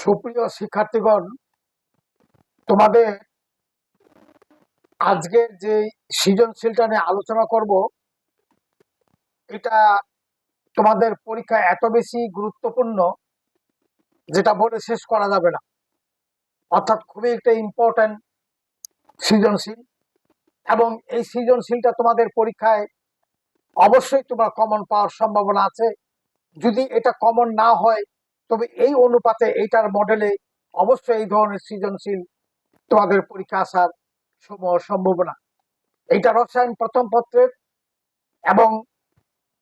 সুপ্রিয় শিক্ষার্থীগণ, তোমাদের আজকের যে সৃজনশীলটা নিয়ে আলোচনা করব, এটা তোমাদের পরীক্ষায় এত বেশি গুরুত্বপূর্ণ যেটা বলে শেষ করা যাবে না। অর্থাৎ খুবই একটা ইম্পর্টেন্ট সৃজনশীল, এবং এই সৃজনশীলটা তোমাদের পরীক্ষায় অবশ্যই তোমরা কমন পাওয়ার সম্ভাবনা আছে। যদি এটা কমন না হয় তবে এই অনুপাতে এইটার মডেলে অবশ্যই এই ধরনের সৃজনশীল তোমাদের পরীক্ষা আসার সম্ভাবনা। এইটা রসায়ন প্রথম পত্রের এবং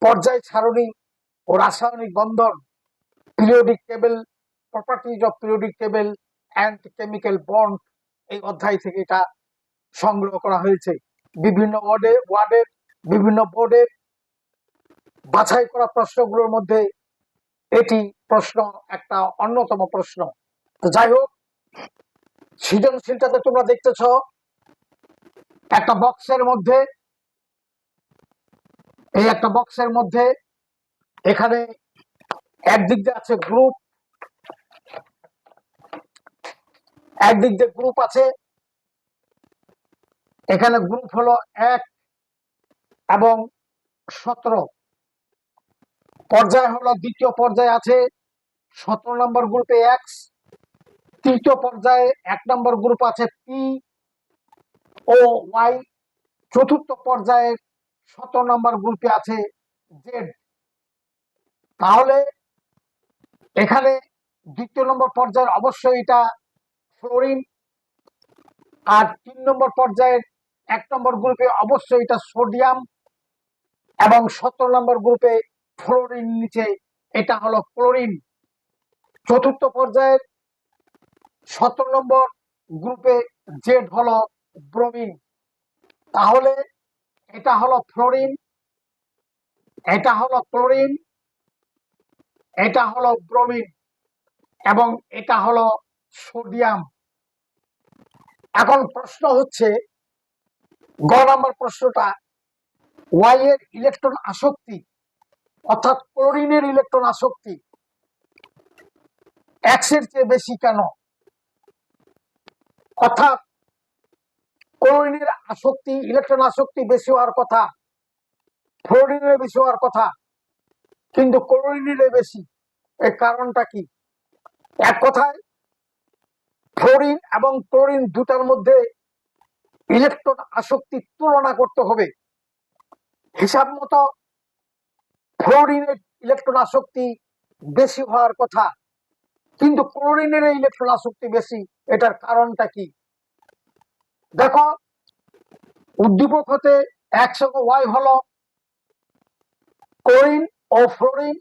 পর্যায় সারণী ও রাসায়নিক বন্ধন, periodic table, properties of periodic table and chemical bond, এই অধ্যায় থেকে এটা সংগ্রহ করা হয়েছে। বিভিন্ন ওয়ার্ডের বিভিন্ন বোর্ডের বাছাই করা প্রশ্নগুলোর মধ্যে এটি প্রশ্ন একটা অন্যতম প্রশ্ন। তো যাই হোক, সৃজনশীলটাতে তোমরা দেখতেছ একটা বক্সের মধ্যে, এই একটা বক্সের মধ্যে এখানে একদিক দিয়ে আছে গ্রুপ, একদিক দিয়ে গ্রুপ আছে। এখানে গ্রুপ হলো 1 এবং 17। পর্যায় হলো দ্বিতীয় পর্যায়ে আছে 17 নম্বর গ্রুপে এক্স, তৃতীয় পর্যায়ে 1 নম্বর গ্রুপ আছে পি ও ওয়াই, চতুর্থ পর্যায়ে 17 নম্বর গ্রুপে আছে জেড। তাহলে এখানে দ্বিতীয় নম্বর পর্যায়ের অবশ্যই এটা ফ্লোরিন, আর 3 নম্বর পর্যায়ের 1 নম্বর গ্রুপে অবশ্যই এটা সোডিয়াম, এবং 17 নম্বর গ্রুপে ফ্লোরিন নিচে এটা হলো ক্লোরিন। চতুর্থ পর্যায়ের 17 নম্বর গ্রুপে জেড হলো ব্রোমিন। তাহলে এটা হলো ফ্লোরিন, এটা হলো ক্লোরিন, এটা হলো ব্রোমিন, এবং এটা হলো সোডিয়াম। এখন প্রশ্ন হচ্ছে, গ নম্বর প্রশ্নটা, ওয়াই এর ইলেকট্রন আসক্তি অর্থাৎ ক্লোরিনের ইলেকট্রন আসক্তি এক্স এর চেয়ে বেশি কেন? অর্থাৎ ক্লোরিনের আসক্তি, ইলেকট্রন আসক্তি বেশি হওয়ার কথা, ফ্লোরিনের বেশি হওয়ার কথা, কিন্তু ক্লোরিনের বেশি। এর কারণটা কি? এক কথায় ফ্লোরিন এবং ক্লোরিন দুটার মধ্যে ইলেকট্রন আসক্তির তুলনা করতে হবে। হিসাব মতো ফ্লোরিনের ইলেকট্রন আসক্তি বেশি হওয়ার কথা, কিন্তু ক্লোরিনের ইলেকট্রন আসক্তি বেশি। এটার কারণটা কি? দেখো, উদ্দীপক হতে একসঙ্গে ওয়াই হলো ক্লোরিন ও ফ্লোরিন,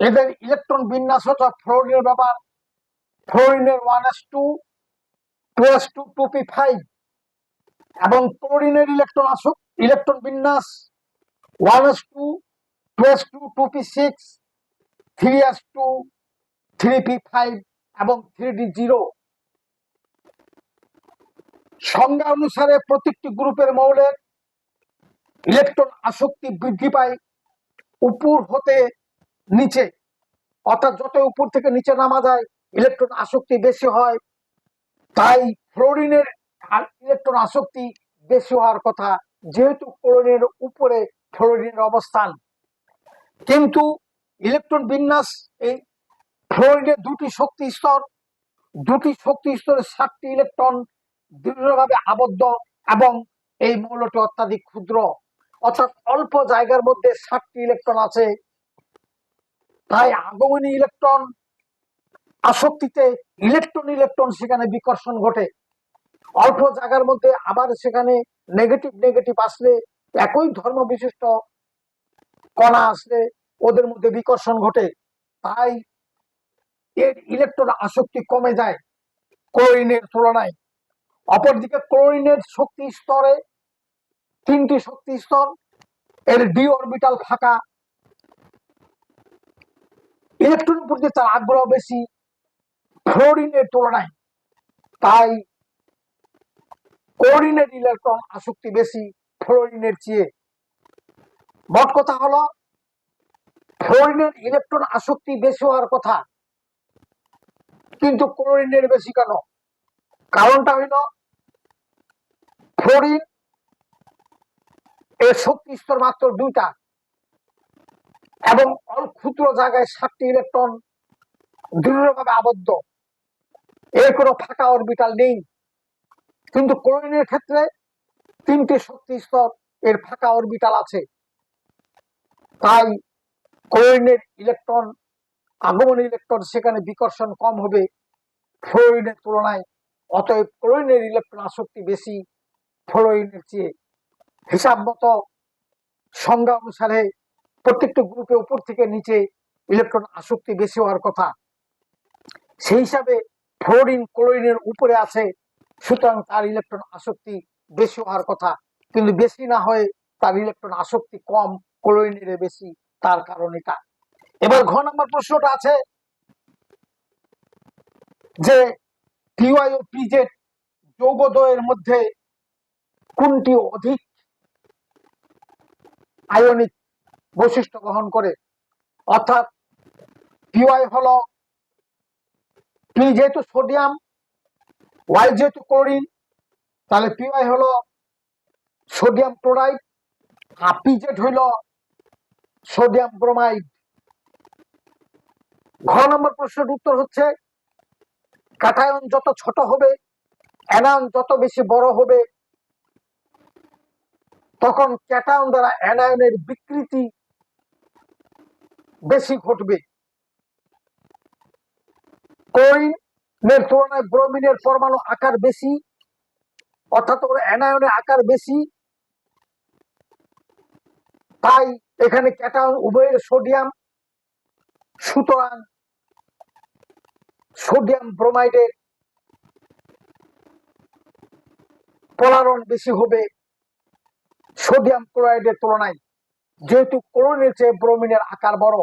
এদের ইলেকট্রন বিন্যাস অর্থাৎ ফ্লোরিনের ব্যাপার, ফ্লোরিনের 1s2 2s2 2p5, এবং ক্লোরিনের ইলেকট্রন বিন্যাস 1s2 2s2 2p6 3s2 3p5 এবং 3d0। সংজ্ঞা অনুসারে প্রত্যেকটি গ্রুপের মৌলের ইলেকট্রন আসক্তি বৃদ্ধি পায় উপর হতে নিচে, অর্থাৎ যত উপর থেকে নিচে নামা যায় ইলেকট্রন আসক্তি বেশি হয়। তাই ফ্লোরিনের ইলেকট্রন আসক্তি বেশি হওয়ার কথা, যেহেতু ক্লোরিনের উপরে ফ্লোরিনের অবস্থান। কিন্তু ইলেকট্রন বিন্যাস, এই ফ্লোরিনের দুটি শক্তি স্তর, দুটি শক্তি স্তরে 7টি ইলেকট্রন দৃঢ়ভাবে আবদ্ধ, এবং এই মৌলটি অত্যাধিক ক্ষুদ্র, অর্থাৎ অল্প জায়গার মধ্যে 7টি ইলেকট্রন আছে। তাই আগমনী ইলেকট্রন আসক্তিতে ইলেকট্রন সেখানে বিকর্ষণ ঘটে। অল্প জায়গার মধ্যে আবার সেখানে নেগেটিভ আসলে, একই ধর্ম বিশিষ্ট কণা আসলে ওদের মধ্যে বিকর্ষণ ঘটে, তাই এর ইলেকট্রন আসক্তি কমে যায় ক্লোরিনের তুলনায়। অপরদিকে ক্লোরিনের শক্তি স্তরে 3টি শক্তি স্তর, এর ডি অরবিটাল ফাঁকা, ইলেকট্রন প্রতি তার আগ্রহ বেশি ফ্লোরিনের তুলনায়, তাই ক্লোরিনের ইলেকট্রন আসক্তি বেশি ফ্লোরিনের চেয়ে। মোট কথা হলো, ফ্লোরিনের ইলেকট্রন আসক্তি বেশি হওয়ার কথা, কিন্তু ক্লোরিনের বেশি কেন? কারণটা হইল ফ্লোরিন এর শক্তি স্তর মাত্র 2টা এবং ক্ষুদ্র জায়গায় 7টি ইলেকট্রন দৃঢ়ভাবে আবদ্ধ, এর কোনো ফাঁকা অরবিটাল নেই। কিন্তু ক্লোরিনের ক্ষেত্রে 3টি শক্তি স্তর, এর ফাঁকা অরবিটাল আছে। তাই ক্লোরিনের ইলেকট্রন আগমনী ইলেকট্রন সেখানে বিকর্ষণ কম হবে ফ্লোরিনের তুলনায়। অতএব ক্লোরিনের ইলেকট্রন আসক্তি বেশি ফ্লোরিনের চেয়ে। হিসাব মতো সংজ্ঞা অনুসারে প্রত্যেকটি গ্রুপে উপর থেকে নিচে ইলেকট্রন আসক্তি বেশি হওয়ার কথা। সেই হিসাবে ফ্লোরিন ক্লোরিনের উপরে আছে, সুতরাং তার ইলেকট্রন আসক্তি বেশি হওয়ার কথা, কিন্তু বেশি না হয়ে তার ইলেকট্রন আসক্তি কম, ক্লোরিনের বেশি। তার কারণ এটা। এবার ঘ নম্বর প্রশ্নটা আছে যে পিওয়াই ও পিজেড যৌগদ্বয়ের মধ্যে কোনটি অধিক আয়নিক বৈশিষ্ট্য বহন করে? অর্থাৎ পিওয়াই হলো, পি যেহেতু সোডিয়াম, ওয়াই যেহেতু ক্লোরিন, তাহলে পিওয়াই হলো সোডিয়াম ক্লোরাইড, আর পিজেড হইল সোডিয়াম ব্রোমাইড। ঘ নম্বর প্রশ্নের উত্তর হচ্ছে ক্যাটায়ন যত ছোট হবে, অ্যানায়ন যত বেশি বড় হবে, তখন ক্যাটায়ন দ্বারা অ্যানায়নের বিকৃতি বেশি ঘটবে। ক্লোরিনের তুলনায় ব্রোমিনের পরমাণু আকার বেশি, অর্থাৎ ওর অ্যানায়নের আকার বেশি, তাই এখানে ক্যাটায়ন উভয়ের সোডিয়াম, সুতরাং সোডিয়াম ব্রোমাইডের পোলারন বেশি হবে সোডিয়াম ক্লোরাইডের তুলনায়। যেহেতু ক্লোরিনের চেয়ে ব্রোমিনের আকার বড়,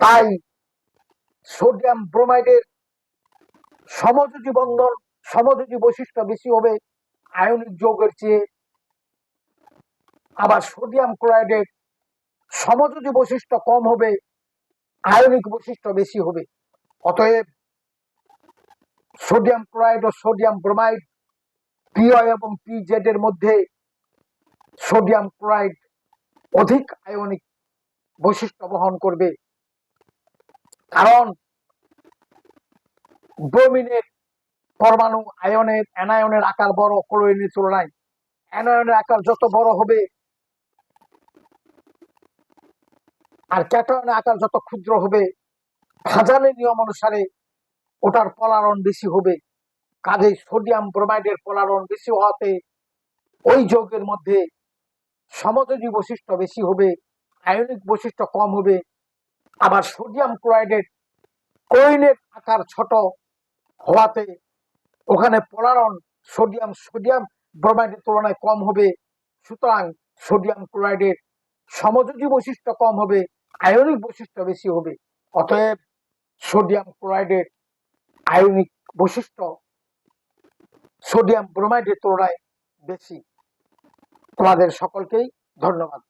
তাই সোডিয়াম ব্রোমাইডের সমযোজী বন্ধন, সমযোজী বৈশিষ্ট্য বেশি হবে আয়নিক যৌগের চেয়ে। আবার সোডিয়াম ক্লোরাইডের সমযোজী বৈশিষ্ট্য কম হবে, আয়নিক বৈশিষ্ট্য বেশি হবে। অতএব সোডিয়াম ক্লোরাইড ও সোডিয়াম ব্রোমাইড, পিওয়াই এবং পিজেড এর মধ্যে সোডিয়াম ক্লোরাইড অধিক আয়নিক বৈশিষ্ট্য বহন করবে, কারণ ব্রোমিনের পরমাণু অ্যানায়নের আকার বড় ক্লোরিনের তুলনায়। অ্যানায়নের আকার যত বড় হবে আর ক্যাটায়নের আকার যত ক্ষুদ্র হবে, ফাজানের নিয়ম অনুসারে ওটার পোলারন বেশি হবে। কাজেই সোডিয়াম ব্রোমাইডের পোলারন বেশি হওয়াতে ওই যৌগের মধ্যে সমযোজী বৈশিষ্ট্য বেশি হবে, আয়নিক বৈশিষ্ট্য কম হবে। আবার সোডিয়াম ক্লোরিনের আকার ছোট হওয়াতে ওখানে পোলারন সোডিয়াম ব্রোমাইডের তুলনায় কম হবে, সুতরাং সোডিয়াম ক্লোরাইডের সমযোজী বৈশিষ্ট্য কম হবে, আয়নিক বৈশিষ্ট্য বেশি হবে। অতএব সোডিয়াম ক্লোরাইডের আয়নিক বৈশিষ্ট্য সোডিয়াম ব্রোমাইডের তুলনায় বেশি। তোমাদের সকলকেই ধন্যবাদ।